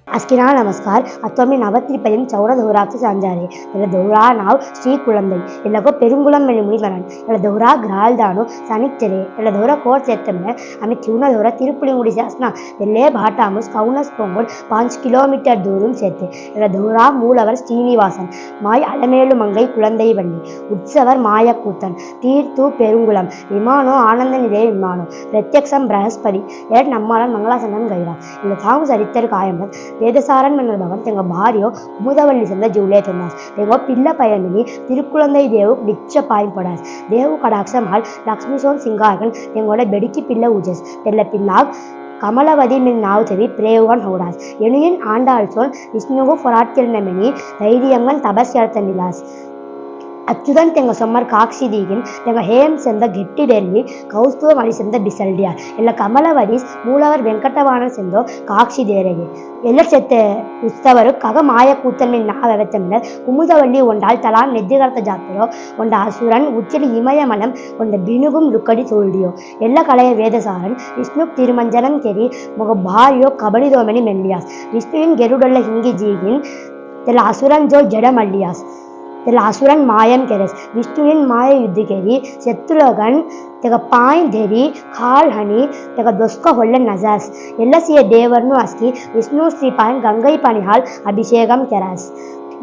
अस्किना नमस्कार अत्वमी नवत्रिपदिम चौर दोहराक्ष संजारे इला दोहरा नाव श्री कुलंदै इलाको पेरुंगुलम मेली मुनिगनन इला दोहरा ग्राल दानो सनिक्चरे इला दोहरा कोर सेत्तमने अमि ट्यूना दोहरा तिरुपुलिंगुडी सेस्ना एल्ले भाटामुस कौनस पोंगोड 5 किलोमीटर दूरम सेत्ते इला दोहरा मूलवर श्रीनिवासन माय अलमेलु मंगै कुलंदै वल्ली उत्सवर मायकूतन तीर्तु पेरुंगुलम विमानो आनंद निलय विमानो प्रत्यक्षम बृहस्पति एट नम्मालन मंगलासनम गैरा इला थांग सरित्र कायमत வேதசாரன் மன்னர்பவன் தெங்க பாரியோ குமுதவள்ளி சென்ற ஜூலியா சொன்னாஸ் தெங்க பில்ல பயமினி திருக்குழந்தை தேவு டிச்ச பாயம் படாஸ் தேவு கடாட்சமால் லக்ஷ்மி சோன் சிங்கார்கன் தெங்கோட பெடிக்கி பில்ல ஊஜஸ் தெல்ல பில்லாக் கமலவதி மின் நாவு செவி பிரேவுவன் ஹோடாஸ் எனியின் ஆண்டாள் சொல் விஷ்ணுவு பொராட்டில் நெமினி தைரியங்கன் தபஸ்யர்த்த நிலாஸ் அச்சுதன் தெங்க சொம்மர் காட்சி தீகின் தெங்க ஹேம் செந்த கெட்டி டெல்லி கௌஸ்துவ மணி செந்த பிசல்டியார் ಎಲ್ಲ ಕಮಲವರೀಸ್ ಮೂಲವರ್ ವೆಂಕಟವಾಣ செந்தோ காட்சி தேரகே ಎಲ್ಲ செத்த உற்சவரு கக மாய கூத்தன்மை நாவெத்தமினர் குமுதவள்ளி ஒன்றால் தலான் நெத்திகர்த்த ஜாத்திரோ ஒண்ட அசுரன் உச்சிரி இமயமலம் ஒண்ட பினுகும் லுக்கடி தோல்டியோ ಎಲ್ಲ கலைய வேதசாரன் விஷ்ணு திருமஞ்சனம் கெரி முக பாரியோ கபடிதோமணி மெல்லியாஸ் விஷ்ணுவின் கெருடொல்ல ஹிங்கி ஜீகின் தெல்ல அசுரன் ஜோ ஜடமல்லியாஸ் तेला असुरन मायम केरस विष्णुविन माय युद्ध केरी शत्रुघन तेगा पाय धेरी खाल हनी तेगा दोस्क होल्ले नजास ಎಲ್ಲ ಸಿಯ ದೇವರನ್ನು ಅಸ್ಕಿ ವಿಷ್ಣು ಶ್ರೀ ಪಾಯನ್ ಗಂಗೈ ಪಾಣಿಹಾಲ್ ಅಭಿಷೇಕಂ ಕೆರಾಸ್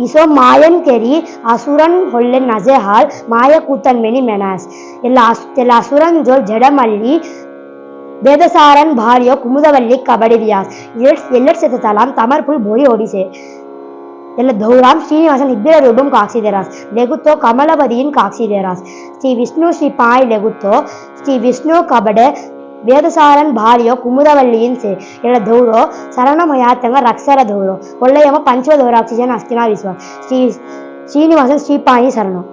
इसो मायन केरी असुरन होल्ले नजे हाल माय ಕೂತನ್ ಮೆನಿ ಮೆನಾಸ್ ಎಲ್ಲ असुरन जो ಜಡಮಲ್ಲಿ ಬೇದಸಾರನ್ ಭಾರ್ಯೋ ಕುಮುದವಲ್ಲಿ ಕಬಡಿ ದಿಯಾಸ್ ಎಲ್ಲರ್ ಸೆತ ತಲಾಂ ತಮರ್ಪುಲ್ ಬೋರಿ ಓಡಿಸೆ ಎಲ್ಲ ದೌರಾಮ್ ಶ್ರೀನಿವಾಸನ್ ಇಬ್ಬರ ರೂಪಂ ಕಾಕ್ಸಿದೇರಾಸ್ ಲೆಗುತ್ತೋ ಕಮಲವದಿயின் ಕಾಕ್ಸಿದೇರಾಸ್ ಶ್ರೀ ವಿಷ್ಣು ಶ್ರೀ ಪಾಯ್ ಲೆಗುತ್ತೋ ಶ್ರೀ ವಿಷ್ಣು ಕಬಡೆ வேதசாரன் பாரியோ குமுதவல்லியின் சே ಎಲ್ಲ ದೌರೋ சரணமயாத்தங்க ரக்ஷர ದೌರೋ ಒಳ್ಳೆಯಮ ಪಂಚವ ದೌರಾಕ್ಷಿಜನ್ ಅಸ್ತಿನಾ ವಿಶ್ವ ಶ್ರೀನಿವಾಸನ್ ಶ್ರೀ ಪಾಯಿ ಶರಣೋ